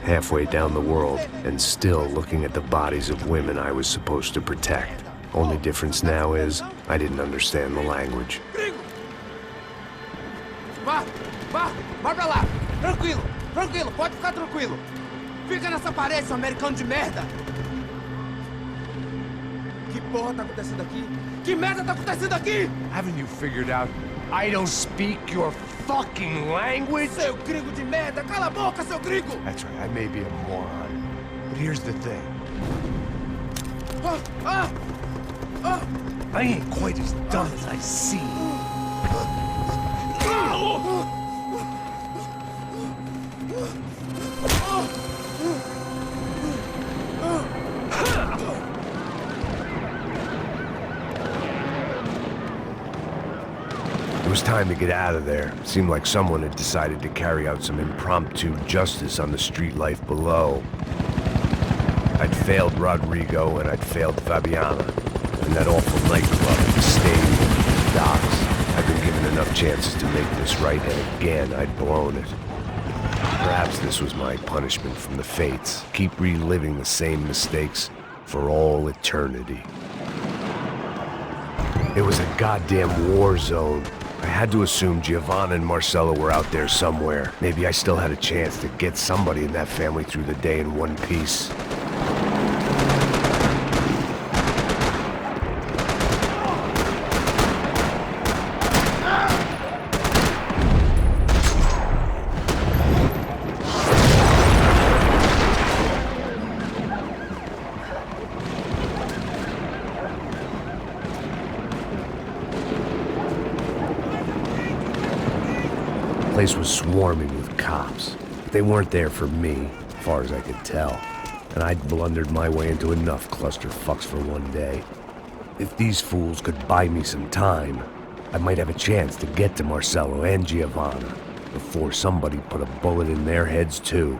halfway down the world, and still looking at the bodies of women I was supposed to protect. Only difference now is, I didn't understand the language. Vai pra lá! Tranquilo, pode ficar tranquilo. Fica nessa parede, seu americano de merda! Que porra tá acontecendo aqui? Que merda tá acontecendo aqui? Haven't you figured out I don't speak your fucking language? Seu gringo de merda! Cala a boca, seu gringo! That's right, I may be a moron. But here's the thing. I ain't quite as dumb as I seem. It was time to get out of there. Seemed like someone had decided to carry out some impromptu justice on the street life below. I'd failed Rodrigo and I'd failed Fabiana. And that awful nightclub, the stadium, the docks. I'd been given enough chances to make this right, and again, I'd blown it. Perhaps this was my punishment from the fates. Keep reliving the same mistakes for all eternity. It was a goddamn war zone. I had to assume Giovanna and Marcelo were out there somewhere. Maybe I still had a chance to get somebody in that family through the day in one piece. The place was swarming with cops. They weren't there for me, as far as I could tell. And I'd blundered my way into enough clusterfucks for one day. If these fools could buy me some time, I might have a chance to get to Marcelo and Giovanna before somebody put a bullet in their heads too.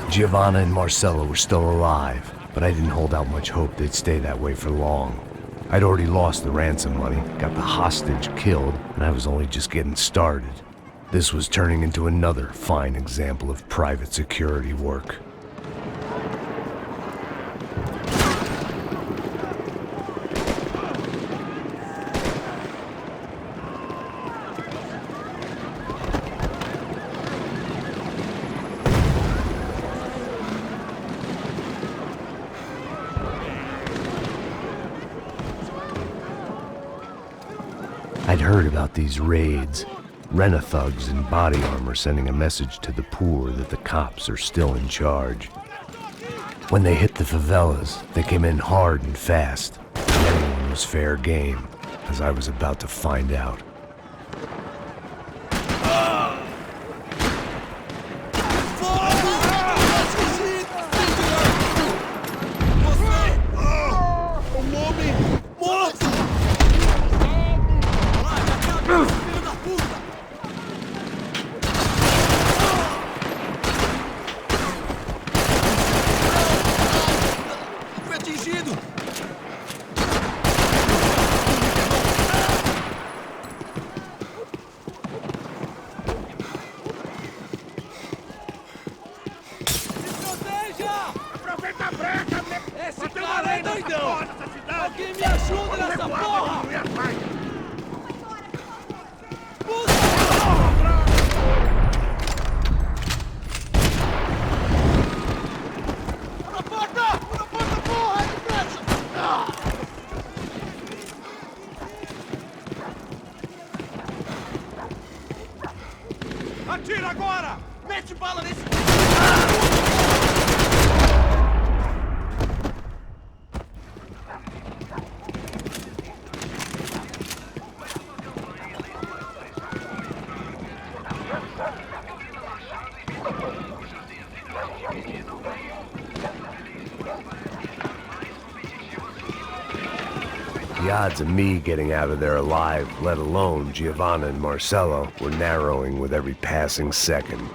Giovanna and Marcelo were still alive, but I didn't hold out much hope they'd stay that way for long. I'd already lost the ransom money, got the hostage killed, and I was only just getting started. This was turning into another fine example of private security work. I'd heard about these raids. Rent-a-thugs in body armor sending a message to the poor that the cops are still in charge. When they hit the favelas, they came in hard and fast. Anyone was fair game, as I was about to find out. Alguém me ajuda nessa porra! Atira agora! Mete bala nesse... odds of me getting out of there alive, let alone Giovanna and Marcello, were narrowing with every passing second.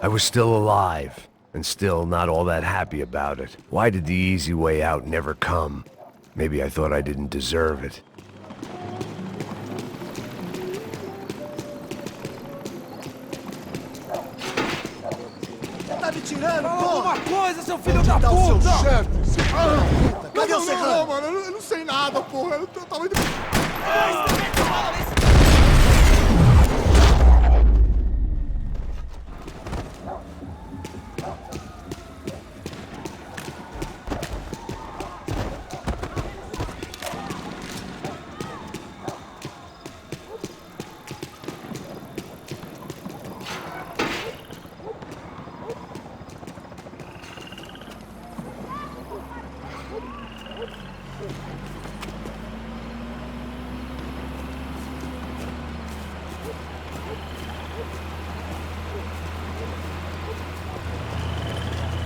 I was still alive, and still not all that happy about it. Why did the easy way out never come? Maybe I thought I didn't deserve it. Tá me tirando, Fala porra! alguma coisa, seu filho da Onde tá o seu puta! chefe? Cadê o Serrano? Não, mano, eu não sei nada, porra. Eu tava indo...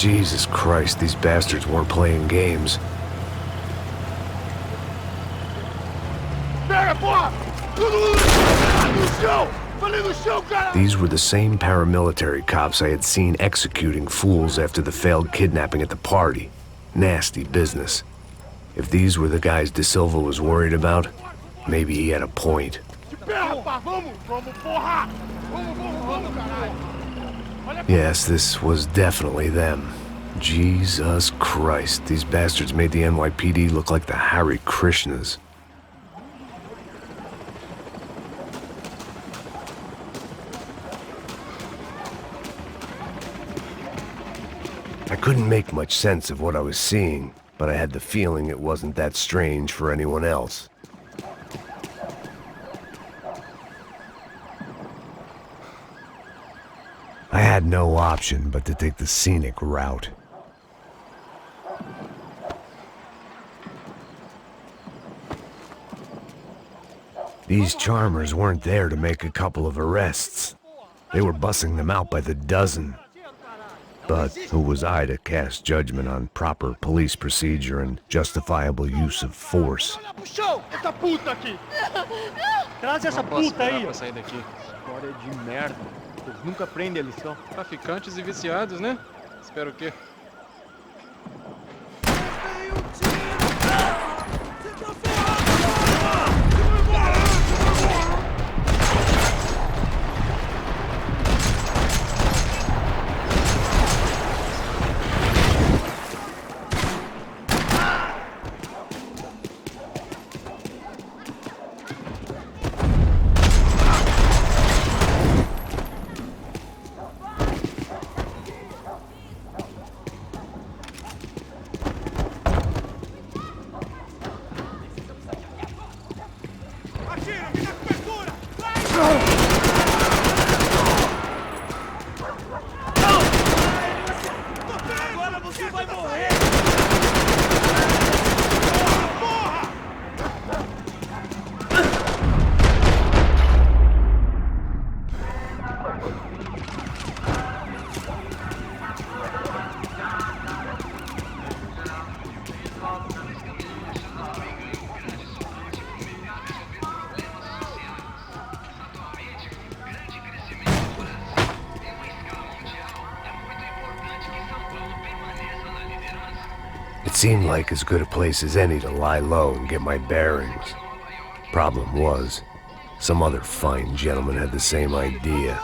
Jesus Christ, these bastards weren't playing games. Pega, porra! Tudo no chão! Falei no chão, cara! These were the same paramilitary cops I had seen executing fools after the failed kidnapping at the party. Nasty business. If these were the guys De Silva was worried about, maybe he had a point. De pé, rapaz! Vamos, porra! Vamos, caralho! Yes, this was definitely them. Jesus Christ, these bastards made the NYPD look like the Hare Krishnas. I couldn't make much sense of what I was seeing, but I had the feeling it wasn't that strange for anyone else. I had no option but to take the scenic route. These charmers weren't there to make a couple of arrests. They were bussing them out by the dozen. But who was I to cast judgment on proper police procedure and justifiable use of force? Essa puta aqui! Traz essa puta aí! Pra sair daqui. História de merda. Eles nunca aprendem a lição. Traficantes e viciados, né? Espero o quê? Agora você vai morrer! It seemed like as good a place as any to lie low and get my bearings. Problem was, some other fine gentleman had the same idea.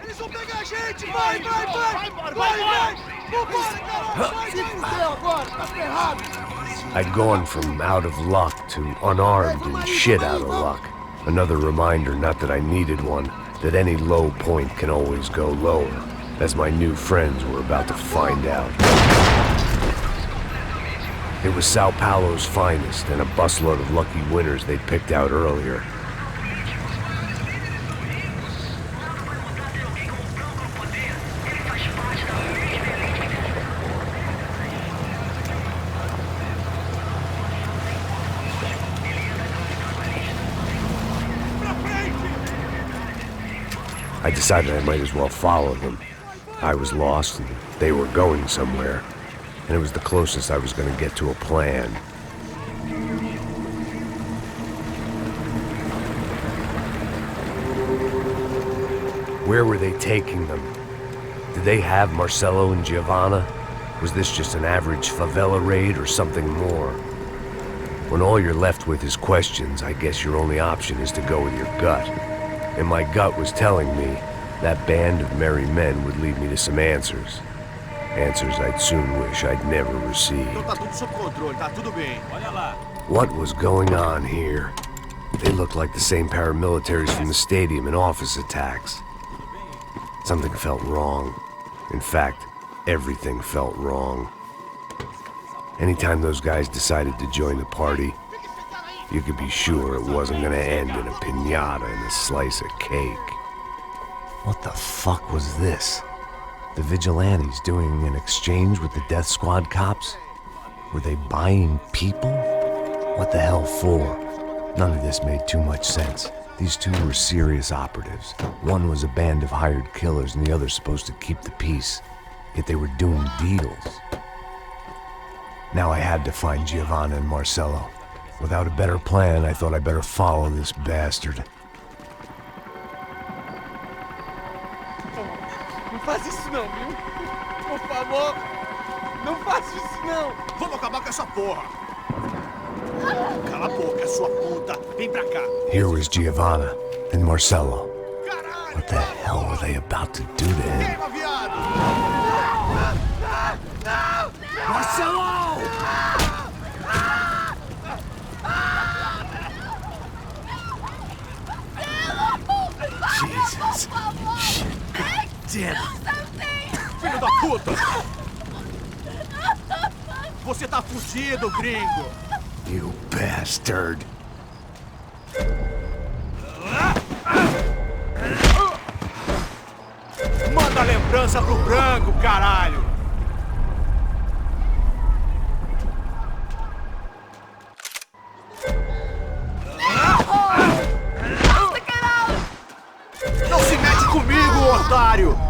Eles vão pegar a gente! Vai, vai, vai! Vai, vai! Vambora, caralho! Se fudeu agora, tá ferrado! I'd gone from out of luck to unarmed and shit out of luck. Another reminder, not that I needed one, that any low point can always go lower, as my new friends were about to find out. It was Sao Paulo's finest and a busload of lucky winners they'd picked out earlier. I decided I might as well follow them. I was lost and they were going somewhere, and it was the closest I was going to get to a plan. Where were they taking them? Did they have Marcelo and Giovanna? Was this just an average favela raid or something more? When all you're left with is questions, I guess your only option is to go with your gut. And my gut was telling me that band of merry men would lead me to some answers. Answers I'd soon wish I'd never received. Então tá tudo sob controle, tá tudo bem. Olha lá. What was going on here? They looked like the same paramilitaries from the stadium in office attacks. Something felt wrong. In fact, everything felt wrong. Anytime those guys decided to join the party, you could be sure it wasn't gonna end in a piñata and a slice of cake. What the fuck was this? The vigilantes doing an exchange with the death squad cops? Were they buying people? What the hell for? None of this made too much sense. These two were serious operatives. One was a band of hired killers and the other supposed to keep the peace. Yet they were doing deals. Now I had to find Giovanna and Marcelo. Without a better plan, I thought I'd better follow this bastard. Não faz isso não, viu? Por favor, não faça isso não! Vamos acabar com essa porra! Cala a boca, sua puta! Vem pra cá! Here was Giovanna and Marcelo. Caralho! What the hell were they about to do to him? Queima, viado! Marcelo! Jesus. Shit. Filho da puta! Você tá fudido, gringo! You bastard. Manda a lembrança pro branco, caralho! Não se mete comigo, otário!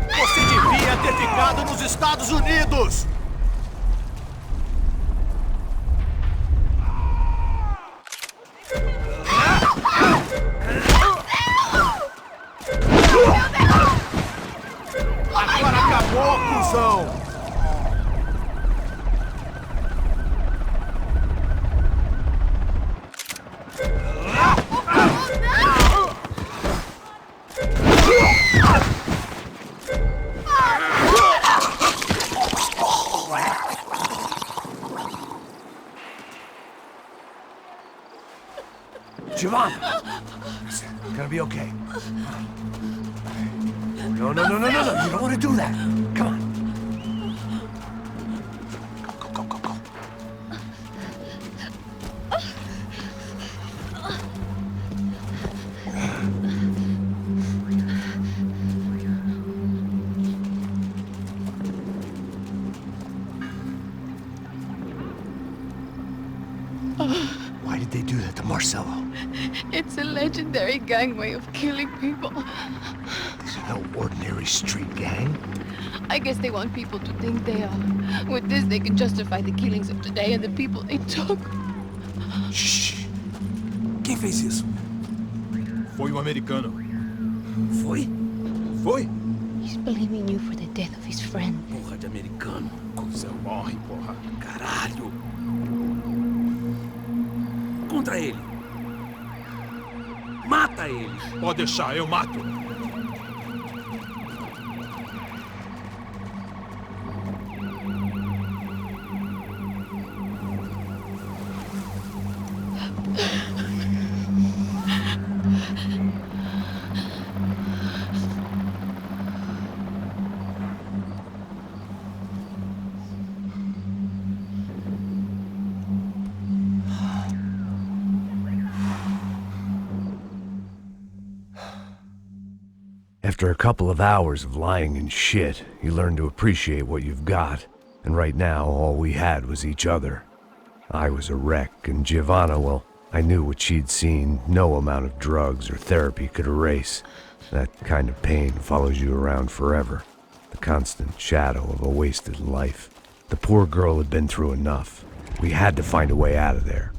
Você devia ter ficado nos Estados Unidos! Agora acabou, cuzão! Giovanna! It's gonna be okay. No, no, no, no, no, no. You don't want to do that. Come on. Go, go, go, go. Why did they do that to Marcelo? It's a legendary gang way of killing people. These are no ordinary street gang. I guess they want people to think they are. With this, they can justify the killings of today and the people they took. Shh! Quem fez isso? Foi um americano. Foi? Foi? He's blaming you for the death of his friend. Porra de americano. Você morre, porra. Caralho! Contra ele. Mata ele. Pode deixar, eu mato. After a couple of hours of lying and shit, you learn to appreciate what you've got. And right now, all we had was each other. I was a wreck, and Giovanna, well, I knew what she'd seen no amount of drugs or therapy could erase. That kind of pain follows you around forever. The constant shadow of a wasted life. The poor girl had been through enough. We had to find a way out of there.